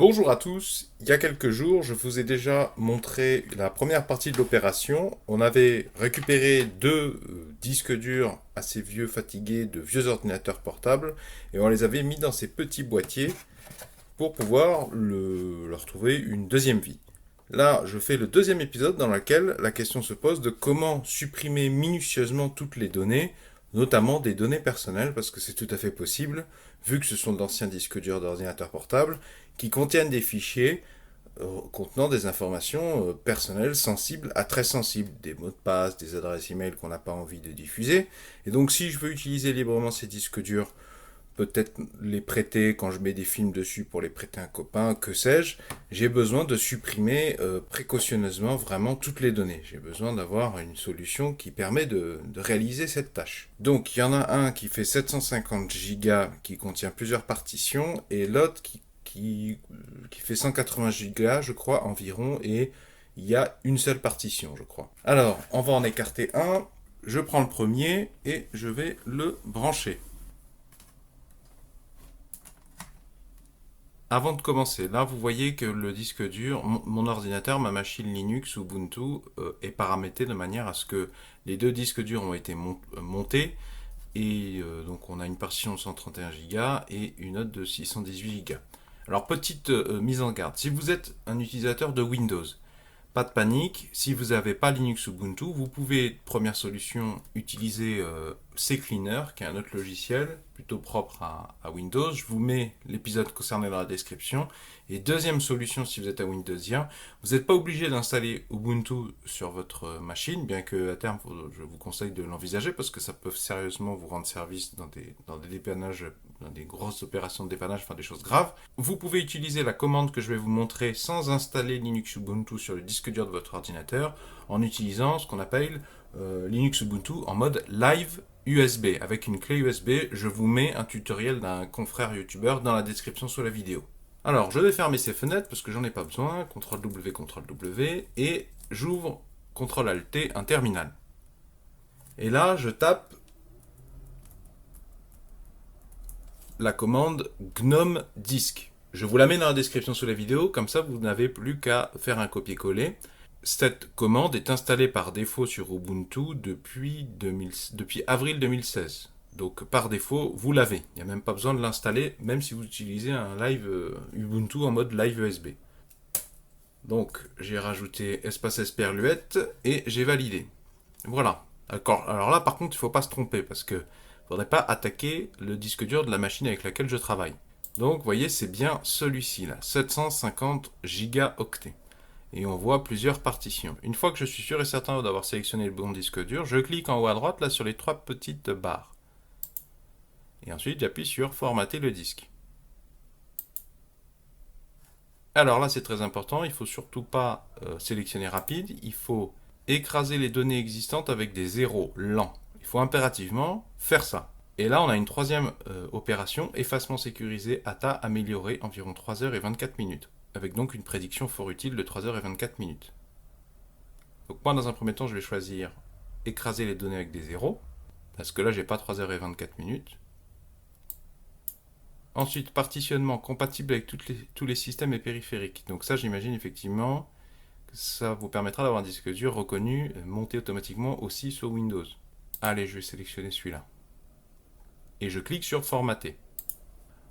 Bonjour à tous, il y a quelques jours, je vous ai déjà montré la première partie de l'opération. On avait récupéré deux disques durs assez vieux, fatigués, de vieux ordinateurs portables, et on les avait mis dans ces petits boîtiers pour pouvoir leur trouver une deuxième vie. Là, je fais le deuxième épisode dans lequel la question se pose de comment supprimer minutieusement toutes les données, notamment des données personnelles, parce que c'est tout à fait possible, vu que ce sont d'anciens disques durs d'ordinateurs portables, qui contiennent des fichiers contenant des informations personnelles sensibles à très sensibles, des mots de passe, des adresses email qu'on n'a pas envie de diffuser. Et donc si je veux utiliser librement ces disques durs, peut-être les prêter quand je mets des films dessus pour les prêter à un copain, que sais-je, j'ai besoin de supprimer précautionneusement vraiment toutes les données. J'ai besoin d'avoir une solution qui permet de réaliser cette tâche. Donc il y en a un qui fait 750 gigas qui contient plusieurs partitions et l'autre qui fait 180 gigas je crois environ et il y a une seule partition je crois. Alors on va en écarter un, je prends le premier et je vais le brancher. Avant de commencer, là vous voyez que le disque dur, mon ordinateur, ma machine Linux Ubuntu est paramétré de manière à ce que les deux disques durs ont été montés et donc on a une partition de 131 Go et une autre de 618 Go. Alors petite mise en garde, si vous êtes un utilisateur de Windows, pas de panique, si vous n'avez pas Linux Ubuntu, vous pouvez, première solution, utiliser CCleaner, qui est un autre logiciel plutôt propre à Windows. Je vous mets l'épisode concerné dans la description. Et deuxième solution, si vous êtes à Windowsien, vous n'êtes pas obligé d'installer Ubuntu sur votre machine, bien que à terme, je vous conseille de l'envisager parce que ça peut sérieusement vous rendre service dans des dépannages, dans des grosses opérations de dépannage, enfin des choses graves. Vous pouvez utiliser la commande que je vais vous montrer sans installer Linux Ubuntu sur le disque dur de votre ordinateur en utilisant ce qu'on appelle Linux Ubuntu en mode live USB. Avec une clé USB, je vous mets un tutoriel d'un confrère youtubeur dans la description sous la vidéo. Alors, je vais fermer ces fenêtres parce que j'en ai pas besoin. CTRL-W, CTRL-W, et j'ouvre CTRL-ALT, un terminal. Et là, je tape la commande GNOME disk. Je vous la mets dans la description sous la vidéo, comme ça vous n'avez plus qu'à faire un copier-coller. Cette commande est installée par défaut sur Ubuntu depuis avril 2016. Donc par défaut, vous l'avez. Il n'y a même pas besoin de l'installer, même si vous utilisez un live Ubuntu en mode live USB. Donc j'ai rajouté espace esperluette et j'ai validé. Voilà. Alors là par contre, il ne faut pas se tromper parce que il ne faudrait pas attaquer le disque dur de la machine avec laquelle je travaille. Donc vous voyez, c'est bien celui-ci là, 750 gigaoctets. Et on voit plusieurs partitions. Une fois que je suis sûr et certain d'avoir sélectionné le bon disque dur, je clique en haut à droite là sur les trois petites barres. Et ensuite j'appuie sur formater le disque. Alors là c'est très important, il ne faut surtout pas sélectionner rapide, il faut écraser les données existantes avec des zéros lents. Il faut impérativement faire ça. Et là on a une troisième opération, effacement sécurisé ATA amélioré environ 3h24 minutes. Avec donc une prédiction fort utile de 3h24 minutes. Donc moi dans un premier temps je vais choisir écraser les données avec des zéros, parce que là j'ai pas 3h24 minutes. Ensuite partitionnement compatible avec tous les systèmes et périphériques. Donc ça j'imagine effectivement que ça vous permettra d'avoir un disque dur reconnu, monté automatiquement aussi sur Windows. Allez, je vais sélectionner celui-là. Et je clique sur formater.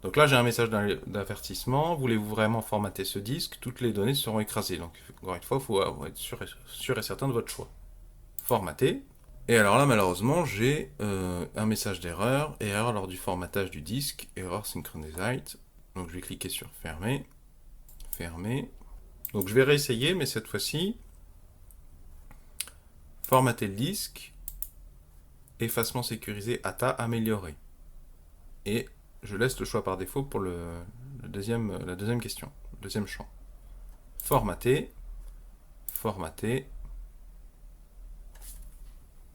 Donc là j'ai un message d'avertissement, voulez-vous vraiment formater ce disque? Toutes les données seront écrasées. Donc encore une fois, il faut être sûr et certain de votre choix. Formater. Et alors là malheureusement j'ai un message d'erreur, erreur lors du formatage du disque, error synchronized. Donc je vais cliquer sur fermer, fermer. Donc je vais réessayer, mais cette fois-ci, formater le disque, effacement sécurisé ATA amélioré. Et je laisse le choix par défaut pour la deuxième question, le deuxième champ. Formater, formater.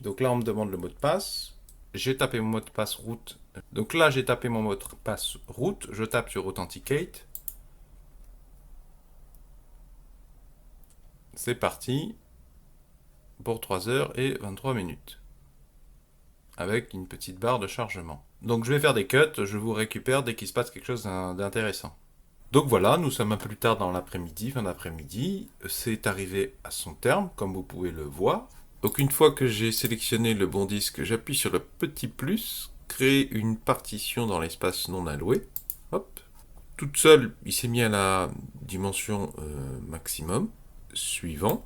Donc là, on me demande le mot de passe. J'ai tapé mon mot de passe root. Donc là, j'ai tapé mon mot de passe root. Je tape sur Authenticate. C'est parti pour 3h23 minutes. Avec une petite barre de chargement. Donc je vais faire des cuts, je vous récupère dès qu'il se passe quelque chose d'intéressant. Donc voilà, nous sommes un peu plus tard dans l'après-midi, fin d'après-midi. C'est arrivé à son terme, comme vous pouvez le voir. Donc une fois que j'ai sélectionné le bon disque, j'appuie sur le petit plus, créer une partition dans l'espace non alloué. Hop. Toute seule, il s'est mis à la dimension maximum. Suivant.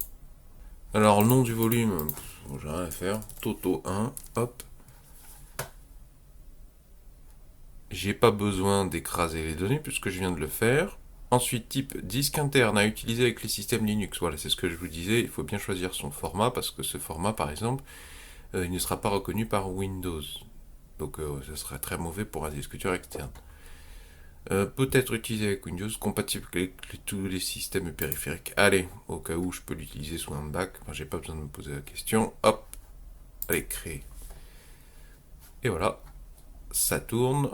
Alors le nom du volume, j'ai rien à faire. Toto 1, hop. J'ai pas besoin d'écraser les données puisque je viens de le faire. Ensuite, type disque interne à utiliser avec les systèmes Linux. Voilà, c'est ce que je vous disais. Il faut bien choisir son format parce que ce format, par exemple, il ne sera pas reconnu par Windows. Donc, ce serait très mauvais pour un disque dur externe. Peut-être utilisé avec Windows, compatible avec tous les systèmes périphériques. Allez, au cas où je peux l'utiliser sous un bac. Enfin, j'ai pas besoin de me poser la question. Hop, allez, créer. Et voilà, ça tourne.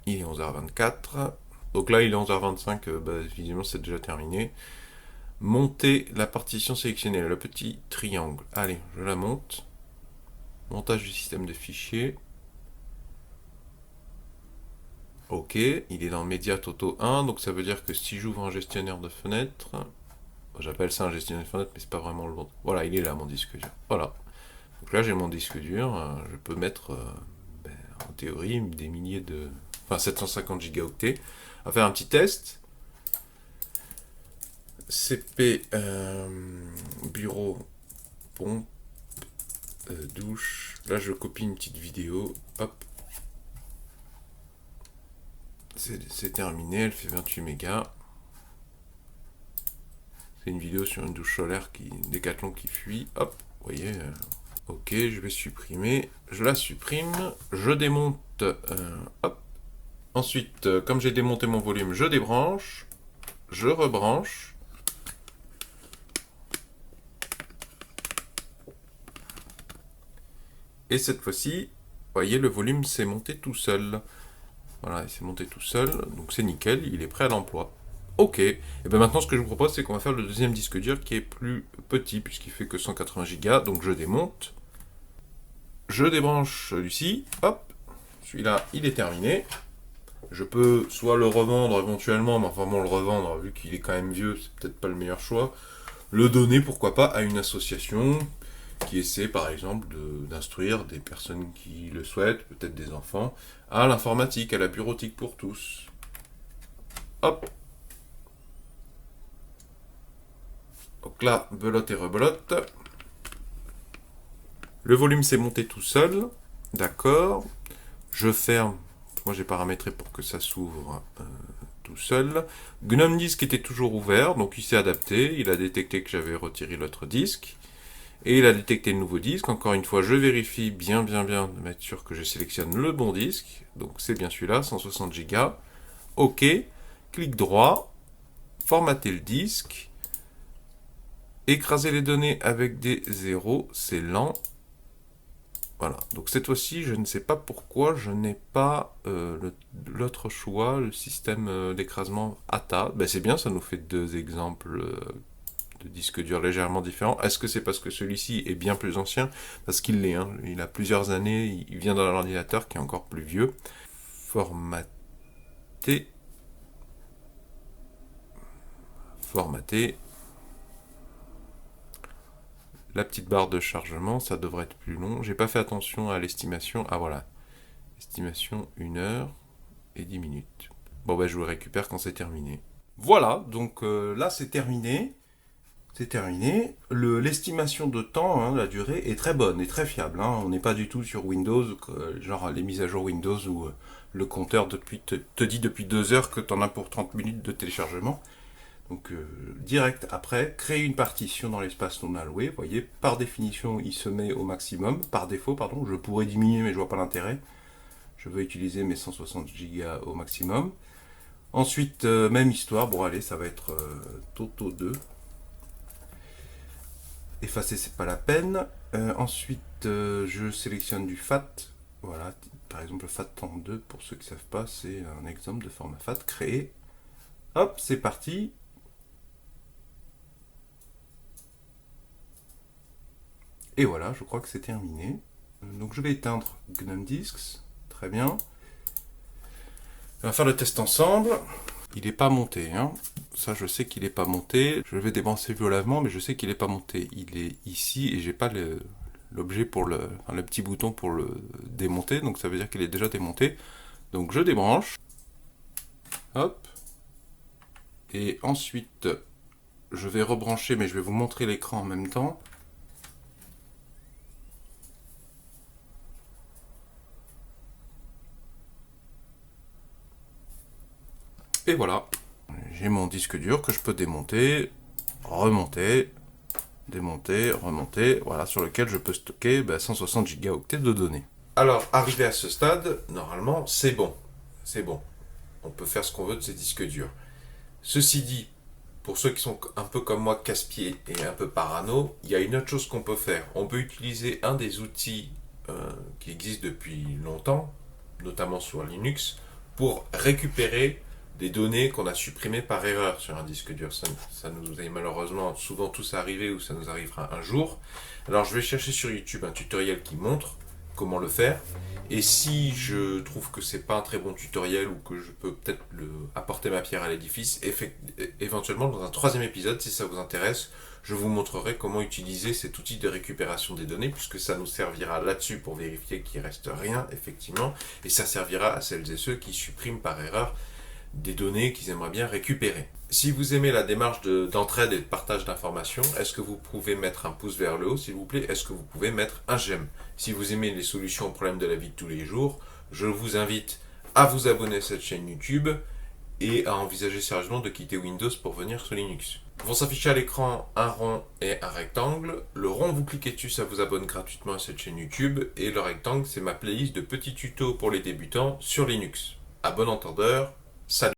Il est 11h24. Donc là, il est 11h25. Visiblement, c'est déjà terminé. Monter la partition sélectionnée, le petit triangle. Allez, je la monte. Montage du système de fichiers. Ok, il est dans Média Toto 1. Donc ça veut dire que si j'ouvre un gestionnaire de fenêtres, j'appelle ça un gestionnaire de fenêtres, mais c'est pas vraiment le bon. Voilà, il est là, mon disque dur. Voilà. Donc là, j'ai mon disque dur. Je peux mettre, en théorie, des milliers de... Enfin, 750 gigaoctets. On va faire un petit test. CP bureau pompe douche. Là, je copie une petite vidéo. Hop. C'est terminé. Elle fait 28 mégas. C'est une vidéo sur une douche solaire Décathlon qui fuit. Hop. Vous voyez. Ok, je vais supprimer. Je la supprime. Je démonte. Hop. Ensuite, comme j'ai démonté mon volume, je débranche, je rebranche. Et cette fois-ci, vous voyez, le volume s'est monté tout seul. Voilà, il s'est monté tout seul, donc c'est nickel, il est prêt à l'emploi. Ok, et bien maintenant ce que je vous propose, c'est qu'on va faire le deuxième disque dur qui est plus petit, puisqu'il fait que 180 Go, donc je démonte. Je débranche celui-ci, hop, celui-là, il est terminé. Je peux soit le revendre éventuellement, mais enfin bon, le revendre, vu qu'il est quand même vieux, c'est peut-être pas le meilleur choix. Le donner, pourquoi pas, à une association qui essaie, par exemple, d'instruire des personnes qui le souhaitent, peut-être des enfants, à l'informatique, à la bureautique pour tous. Hop. Donc là, belote et rebelote. Le volume s'est monté tout seul. D'accord. Je ferme. Moi, j'ai paramétré pour que ça s'ouvre tout seul. GNOME Disk était toujours ouvert, donc il s'est adapté. Il a détecté que j'avais retiré l'autre disque. Et il a détecté le nouveau disque. Encore une fois, je vérifie bien de mettre sûr que je sélectionne le bon disque. Donc c'est bien celui-là, 160 Go. OK. Clic droit. Formater le disque. Écraser les données avec des zéros, c'est lent. Voilà, donc cette fois-ci, je ne sais pas pourquoi je n'ai pas l'autre choix, le système d'écrasement ATA. Ben, c'est bien, ça nous fait deux exemples de disques durs légèrement différents. Est-ce que c'est parce que celui-ci est bien plus ancien? Parce qu'il l'est, hein. Il a plusieurs années, il vient d'un ordinateur qui est encore plus vieux. Formater. La petite barre de chargement, ça devrait être plus long. J'ai pas fait attention à l'estimation. Ah voilà. Estimation 1 heure et 10 minutes. Bon ben je vous le récupère quand c'est terminé. Voilà, donc là c'est terminé. C'est terminé. L'estimation de temps, hein, la durée, est très bonne et très fiable. Hein. On n'est pas du tout sur Windows, genre les mises à jour Windows où le compteur te dit depuis 2 heures que tu en as pour 30 minutes de téléchargement. Donc direct après, créer une partition dans l'espace non alloué. Vous voyez, par définition, il se met au maximum. Par défaut, pardon, je pourrais diminuer, mais je vois pas l'intérêt. Je veux utiliser mes 160 Go au maximum. Ensuite, même histoire. Bon, allez, ça va être Toto 2. Effacer, c'est pas la peine. Ensuite, je sélectionne du FAT. Voilà, par exemple, le FAT32, pour ceux qui ne savent pas, c'est un exemple de format FAT créé. Hop, c'est parti. Et voilà, je crois que c'est terminé. Donc je vais éteindre GNOME Disks. Très bien. On va faire le test ensemble. il n'est pas monté. Hein. Ça, je sais qu'il n'est pas monté. Je vais débrasser violemment, mais je sais qu'il n'est pas monté. Il est ici et j'ai pas l'objet pour le petit bouton pour le démonter. Donc ça veut dire qu'il est déjà démonté. Donc je débranche. Hop. Et ensuite, je vais rebrancher, mais je vais vous montrer l'écran en même temps. Et voilà, j'ai mon disque dur que je peux démonter, remonter, démonter, remonter, voilà, sur lequel je peux stocker 160 gigaoctets de données. Alors, arrivé à ce stade, normalement, c'est bon. C'est bon. On peut faire ce qu'on veut de ces disques durs. Ceci dit, pour ceux qui sont un peu comme moi, casse-pieds et un peu parano, il y a une autre chose qu'on peut faire. On peut utiliser un des outils qui existent depuis longtemps, notamment sur Linux, pour récupérer des données qu'on a supprimées par erreur sur un disque dur. Ça nous est malheureusement souvent tous arrivé ou ça nous arrivera un jour. Alors je vais chercher sur YouTube un tutoriel qui montre comment le faire. Et si je trouve que c'est pas un très bon tutoriel ou que je peux peut-être apporter ma pierre à l'édifice, éventuellement dans un troisième épisode, si ça vous intéresse, je vous montrerai comment utiliser cet outil de récupération des données, puisque ça nous servira là-dessus pour vérifier qu'il ne reste rien, effectivement, et ça servira à celles et ceux qui suppriment par erreur des données qu'ils aimeraient bien récupérer. Si vous aimez la démarche d'entraide et de partage d'informations, est-ce que vous pouvez mettre un pouce vers le haut, s'il vous plaît? Est-ce que vous pouvez mettre un j'aime? Si vous aimez les solutions aux problèmes de la vie de tous les jours, je vous invite à vous abonner à cette chaîne YouTube et à envisager sérieusement de quitter Windows pour venir sur Linux. Vont s'afficher à l'écran un rond et un rectangle. Le rond, vous cliquez dessus, ça vous abonne gratuitement à cette chaîne YouTube. Et le rectangle, c'est ma playlist de petits tutos pour les débutants sur Linux. À bon entendeur, salut!